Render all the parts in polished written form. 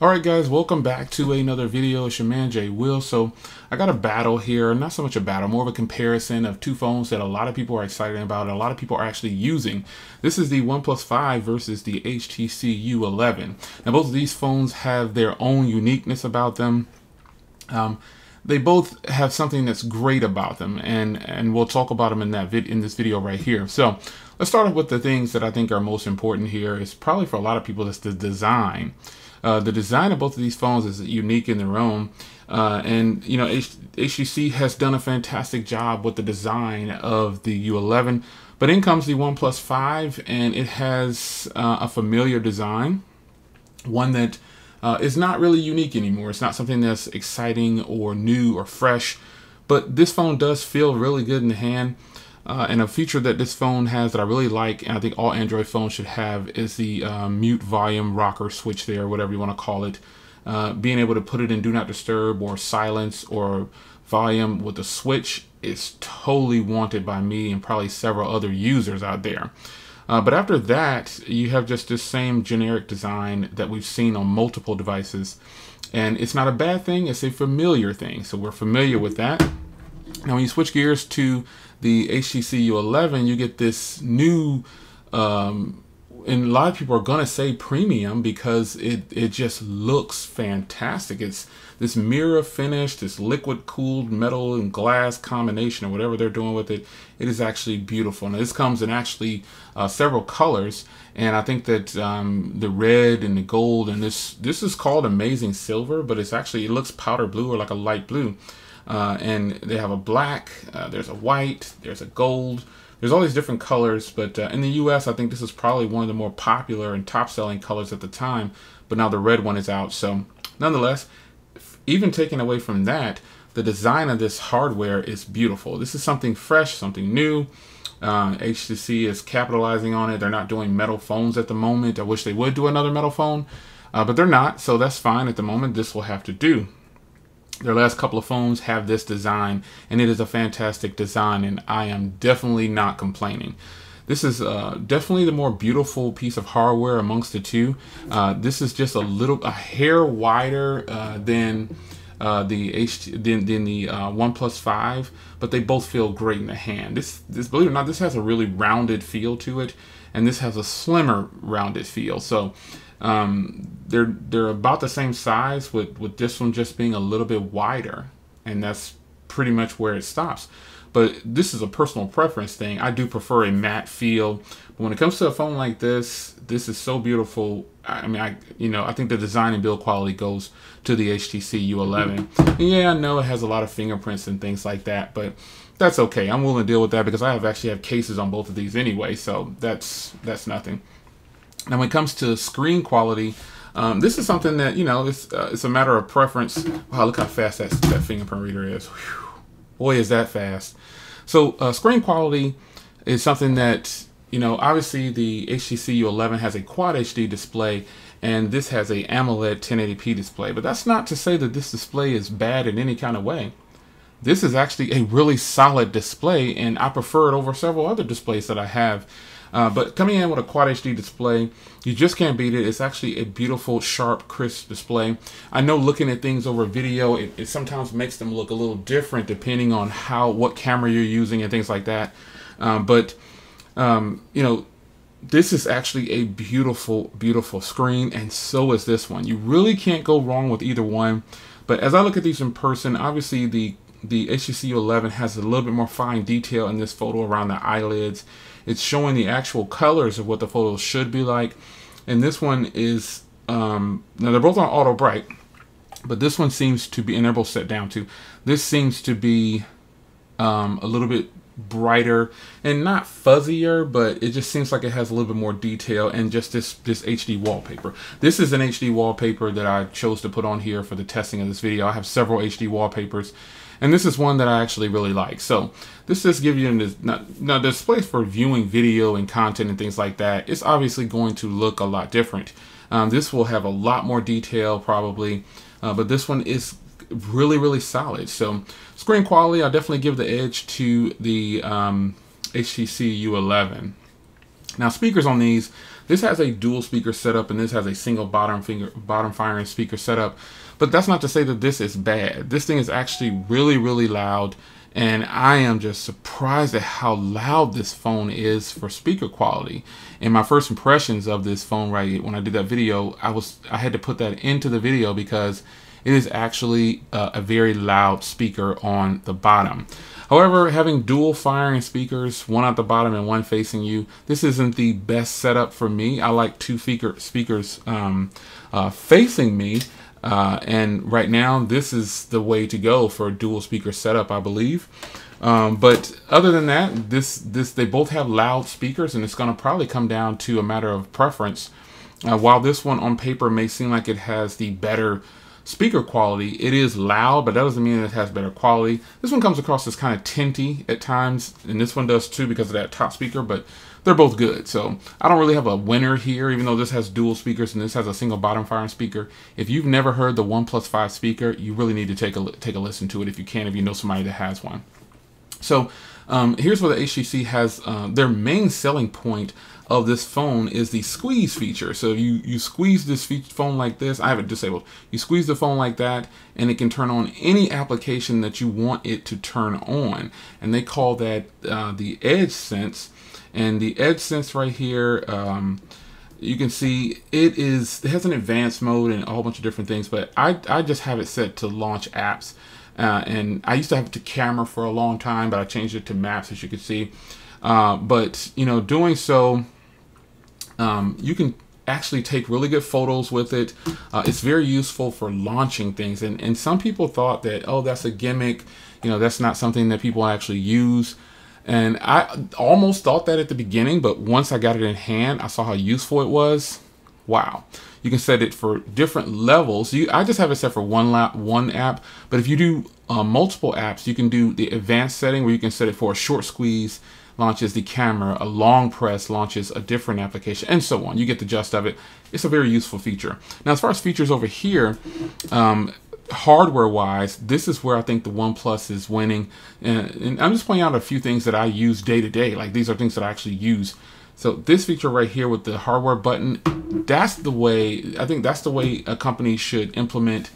Alright guys, welcome back to another video. It's your man Jay Will. So I got a battle here, not so much a battle, more of a comparison of two phones that a lot of people are excited about and a lot of people are actually using. This is the OnePlus 5 versus the HTC U11. Now both of these phones have their own uniqueness about them. They both have something that's great about them, and we'll talk about them in this video right here. So let's start off with the things that I think are most important here. It's probably for a lot of people, it's the design. The design of both of these phones is unique in their own, and you know, HTC has done a fantastic job with the design of the U11. But in comes the OnePlus 5, and it has a familiar design, one that is not really unique anymore. It's not something that's exciting or new or fresh, but this phone does feel really good in the hand. And a feature that this phone has that I really like, and I think all Android phones should have, is the mute volume rocker switch there, whatever you want to call it. Being able to put it in do not disturb or silence or volume with a switch is totally wanted by me and probably several other users out there. But after that, you have just this same generic design that we've seen on multiple devices. And it's not a bad thing, it's a familiar thing. So we're familiar with that. Now when you switch gears to the HTC U11, you get this new, and a lot of people are going to say premium because it just looks fantastic. It's this mirror finish, this liquid cooled metal and glass combination or whatever they're doing with it. It is actually beautiful. Now this comes in actually several colors, and I think that the red and the gold, and this is called Amazing Silver, but it's actually, it looks powder blue or like a light blue. And they have a black, there's a white, there's a gold, there's all these different colors, but in the US I think this is probably one of the more popular and top selling colors at the time, but now the red one is out. So nonetheless, even taking away from that, the design of this hardware is beautiful. This is something fresh, something new. HTC is capitalizing on it. They're not doing metal phones at the moment. I wish they would do another metal phone, but they're not, so that's fine at the moment. This will have to do. Their last couple of phones have this design, and it is a fantastic design, and I am definitely not complaining. This is definitely the more beautiful piece of hardware amongst the two. This is just a hair wider than the OnePlus 5, but they both feel great in the hand. This believe it or not, this has a really rounded feel to it, and this has a slimmer rounded feel. So they're about the same size, with this one just being a little bit wider, and that's pretty much where it stops. But this is a personal preference thing. I do prefer a matte feel, but when it comes to a phone like this is so beautiful. I mean, I think the design and build quality goes to the HTC U11. And yeah, I know it has a lot of fingerprints and things like that, but that's okay. I'm willing to deal with that because I actually have cases on both of these anyway, so that's nothing. Now, when it comes to screen quality, this is something that, you know, it's a matter of preference. Wow, look how fast that fingerprint reader is. Whew. Boy, is that fast. So screen quality is something that, you know, obviously the HTC U11 has a Quad HD display, and this has a AMOLED 1080p display. But that's not to say that this display is bad in any kind of way. This is actually a really solid display, and I prefer it over several other displays that I have. But coming in with a Quad HD display, you just can't beat it. It's actually a beautiful, sharp, crisp display. I know looking at things over video, it sometimes makes them look a little different depending on what camera you're using and things like that. You know, this is actually a beautiful, beautiful screen, and so is this one. You really can't go wrong with either one. But as I look at these in person, obviously the HTC U11 has a little bit more fine detail in this photo around the eyelids. It's showing the actual colors of what the photos should be like. And this one is, now they're both on auto bright, but this one seems to be, and they're both set down too. This seems to be a little bit brighter and not fuzzier, but it just seems like it has a little bit more detail, and just this HD wallpaper. This is an HD wallpaper that I chose to put on here for the testing of this video. I have several HD wallpapers, and this is one that I actually really like. So this just gives you now displays for viewing video and content and things like that. It's obviously going to look a lot different. This will have a lot more detail probably, but this one is really, really solid. So screen quality, I'll definitely give the edge to the HTC U11. Now speakers on these, this has a dual speaker setup and this has a single bottom firing speaker setup. But that's not to say that this is bad. This thing is actually really, really loud. And I am just surprised at how loud this phone is for speaker quality. And my first impressions of this phone, right, when I did that video, I had to put that into the video because it is actually a very loud speaker on the bottom. However, having dual firing speakers, one at the bottom and one facing you, this isn't the best setup for me. I like two speakers facing me. And right now, this is the way to go for a dual speaker setup, I believe. But other than that, they both have loud speakers, and it's going to probably come down to a matter of preference. While this one on paper may seem like it has the better speaker quality, it is loud, but that doesn't mean it has better quality. This one comes across as kind of tinty at times, and this one does too because of that top speaker, but they're both good. So I don't really have a winner here, even though this has dual speakers and this has a single bottom firing speaker. If you've never heard the OnePlus 5 speaker, you really need to take a listen to it if you can, if you know somebody that has one. So here's where the HTC has their main selling point of this phone is the squeeze feature. So you squeeze this phone like this. I have it disabled. You squeeze the phone like that and it can turn on any application that you want it to turn on. And they call that the Edge Sense. And the Edge Sense right here, you can see it has an advanced mode and a whole bunch of different things, but I just have it set to launch apps. And I used to have it to camera for a long time, but I changed it to maps, as you can see. But you know, doing so, you can actually take really good photos with it. It's very useful for launching things. And some people thought that, oh, that's a gimmick. You know, that's not something that people actually use. And I almost thought that at the beginning, but once I got it in hand, I saw how useful it was. Wow. You can set it for different levels. I just have it set for one app, but if you do multiple apps, you can do the advanced setting where you can set it for a short squeeze, launches the camera, a long press launches a different application, and so on. You get the gist of it. It's a very useful feature. Now, as far as features over here, hardware-wise, this is where I think the OnePlus is winning. And I'm just pointing out a few things that I use day to day. Like, these are things that I actually use. So this feature right here with the hardware button, that's the way, I think that's the way a company should implement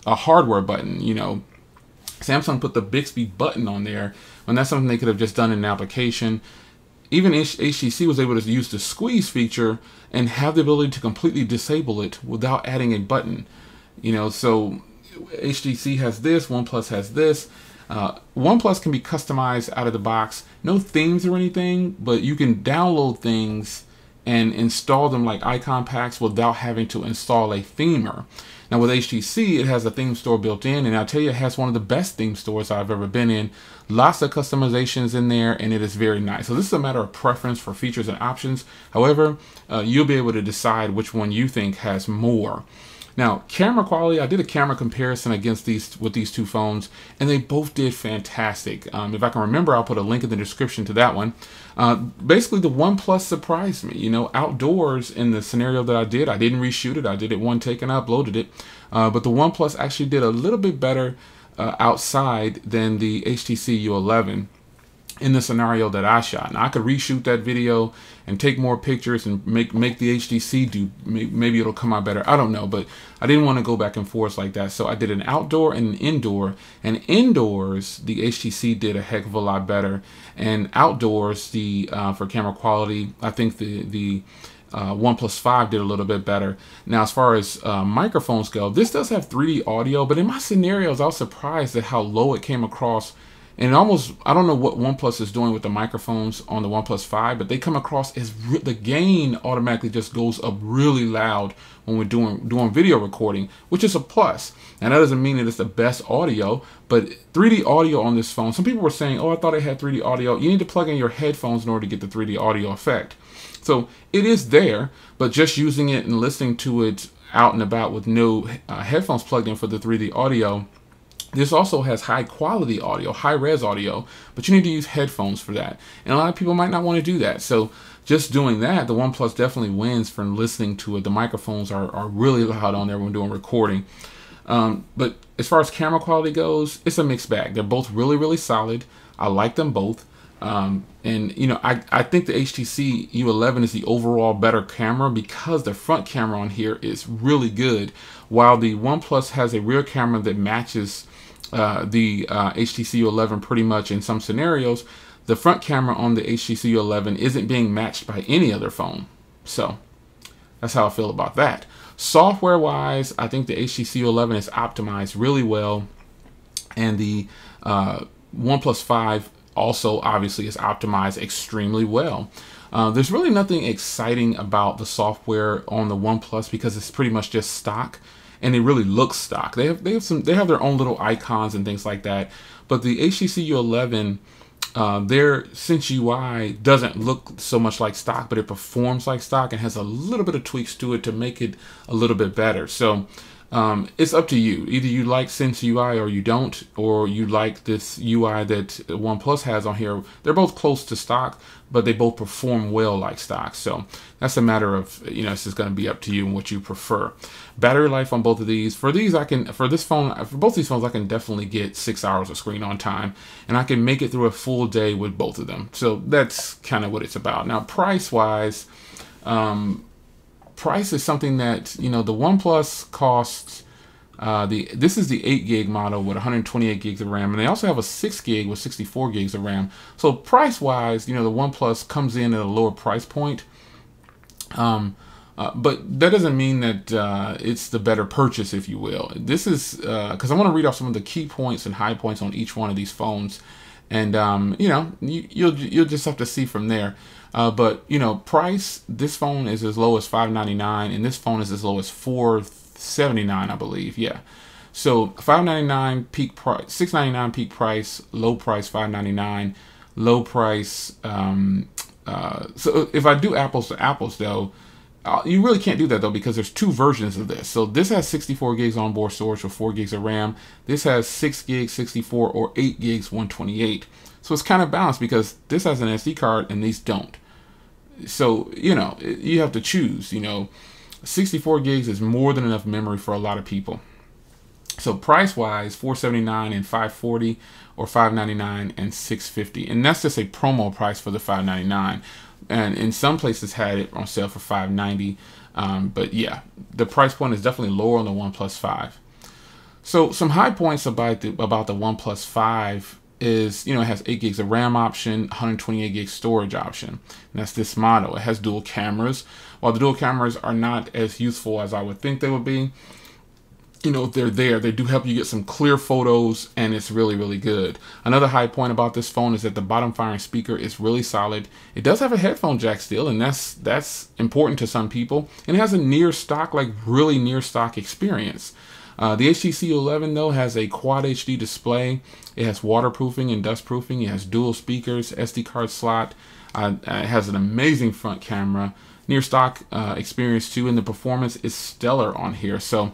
a hardware button. You know, Samsung put the Bixby button on there, and that's something they could have just done in an application. Even HTC was able to use the squeeze feature and have the ability to completely disable it without adding a button. You know, so HTC has this, OnePlus has this. OnePlus can be customized out of the box. No themes or anything, but you can download things and install them like icon packs without having to install a themer. Now with HTC, it has a theme store built in, and I'll tell you, it has one of the best theme stores I've ever been in. Lots of customizations in there, and it is very nice. So this is a matter of preference for features and options. However, you'll be able to decide which one you think has more. Now, camera quality, I did a camera comparison against these two phones, and they both did fantastic. If I can remember, I'll put a link in the description to that one. Basically, the OnePlus surprised me. You know, outdoors in the scenario that I didn't reshoot it. I did it one take and I uploaded it. But the OnePlus actually did a little bit better outside than the HTC U11 in the scenario that I shot. Now I could reshoot that video and take more pictures and make the HTC do, maybe it'll come out better. I don't know, but I didn't want to go back and forth like that. So I did an outdoor and an indoor, and indoors the HTC did a heck of a lot better, and outdoors the for camera quality, I think the OnePlus 5 did a little bit better. Now, as far as microphones go, this does have 3D audio, but in my scenarios, I was surprised at how low it came across. And almost, I don't know what OnePlus is doing with the microphones on the OnePlus 5, but they come across as the gain automatically just goes up really loud when we're doing video recording, which is a plus. And that doesn't mean that it's the best audio, but 3D audio on this phone, some people were saying, oh, I thought it had 3D audio. You need to plug in your headphones in order to get the 3D audio effect. So it is there, but just using it and listening to it out and about with no headphones plugged in for the 3D audio, this also has high quality audio, high res audio, but you need to use headphones for that. And a lot of people might not want to do that. So just doing that, the OnePlus definitely wins from listening to it. The microphones are really loud on there when doing recording. But as far as camera quality goes, it's a mixed bag. They're both really, really solid. I like them both. And you know, I think the HTC U11 is the overall better camera because the front camera on here is really good, while the OnePlus has a rear camera that matches the HTC U11 pretty much in some scenarios. The front camera on the HTC U11 isn't being matched by any other phone. So that's how I feel about that. Software wise, I think the HTC U11 is optimized really well, and the OnePlus 5 also obviously is optimized extremely well. There's really nothing exciting about the software on the OnePlus because it's pretty much just stock, and it really looks stock. They have their own little icons and things like that, but the HTC U11, their Sense UI doesn't look so much like stock, but it performs like stock and has a little bit of tweaks to it to make it a little bit better. So it's up to you. Either you like Sense UI or you don't, or you like this UI that OnePlus has on here. They're both close to stock, but they both perform well like stock. So that's a matter of, you know, it's just going to be up to you and what you prefer. Battery life on both of these. For these, for both these phones, I can definitely get 6 hours of screen on time, and I can make it through a full day with both of them. So that's kind of what it's about. Now, price wise, price is something that, you know, the OnePlus costs, this is the 8 gig model with 128 gigs of RAM, and they also have a 6 gig with 64 gigs of RAM. So price wise, you know, the OnePlus comes in at a lower price point, but that doesn't mean that it's the better purchase, if you will. This is because I want to read off some of the key points and high points on each one of these phones, and you know, you'll just have to see from there. But you know, price, this phone is as low as $599, and this phone is as low as $479, I believe. Yeah. So $599 peak price, $699 peak price, low price $599, low price. So if I do apples to apples though, you really can't do that though, because there's two versions of this. So this has 64 gigs onboard storage with 4 gigs of RAM. This has 6 gigs 64 or 8 gigs 128. So it's kind of balanced because this has an SD card and these don't. So, you know, you have to choose. You know, 64 gigs is more than enough memory for a lot of people. So price wise, $479 and $540, or $599 and $650, and that's just a promo price for the $599. And in some places had it on sale for $590. But yeah, the price point is definitely lower on the OnePlus 5. So some high points about the OnePlus 5 is, you know, it has 8 gigs of RAM option, 128 gig storage option. And that's this model. It has dual cameras. While the dual cameras are not as useful as I would think they would be, you know, they're there. They do help you get some clear photos, and it's really, really good. Another high point about this phone is that the bottom firing speaker is really solid. It does have a headphone jack still, and that's important to some people. And it has a near stock, like really near stock experience. The HTC U11 though has a Quad HD display. It has waterproofing and dustproofing. It has dual speakers, SD card slot. It has an amazing front camera, near stock experience too, and the performance is stellar on here. So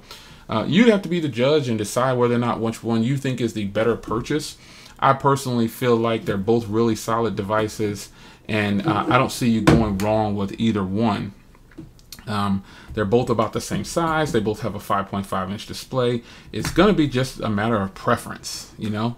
you'd have to be the judge and decide whether or not which one you think is the better purchase. I personally feel like they're both really solid devices, and I don't see you going wrong with either one. They're both about the same size. They both have a 5.5-inch display. It's going to be just a matter of preference, you know?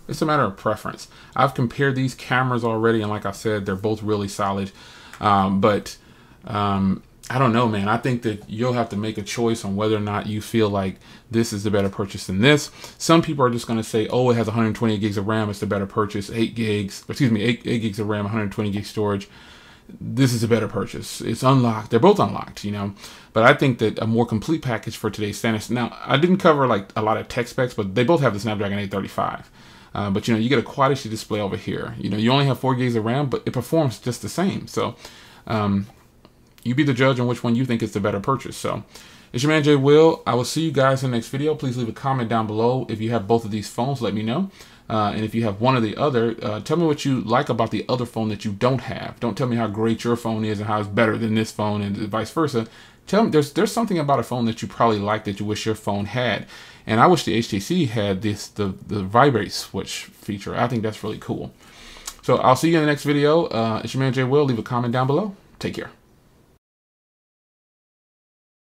It's a matter of preference. I've compared these cameras already, and like I said, they're both really solid. But I don't know, man. I think that you'll have to make a choice on whether or not you feel like this is the better purchase than this. Some people are just going to say, oh, it has 120 gigs of RAM. It's the better purchase. 8 gigs of RAM, 120 gig storage. This is a better purchase. It's unlocked. They're both unlocked, you know. But I think that a more complete package for today's standards. Now, I didn't cover like a lot of tech specs, but they both have the Snapdragon 835. But you know, you get a Quad HD display over here. You know, you only have 4 gigs of RAM, but it performs just the same. So, you be the judge on which one you think is the better purchase. So, it's your man Jay Will. I will see you guys in the next video. Please leave a comment down below. If you have both of these phones, let me know. And if you have one or the other, tell me what you like about the other phone that you don't have. Don't tell me how great your phone is and how it's better than this phone, and vice versa. Tell me there's something about a phone that you probably like that you wish your phone had. And I wish the HTC had the vibrate switch feature. I think that's really cool. So I'll see you in the next video. It's your man Jay Will. Leave a comment down below. Take care.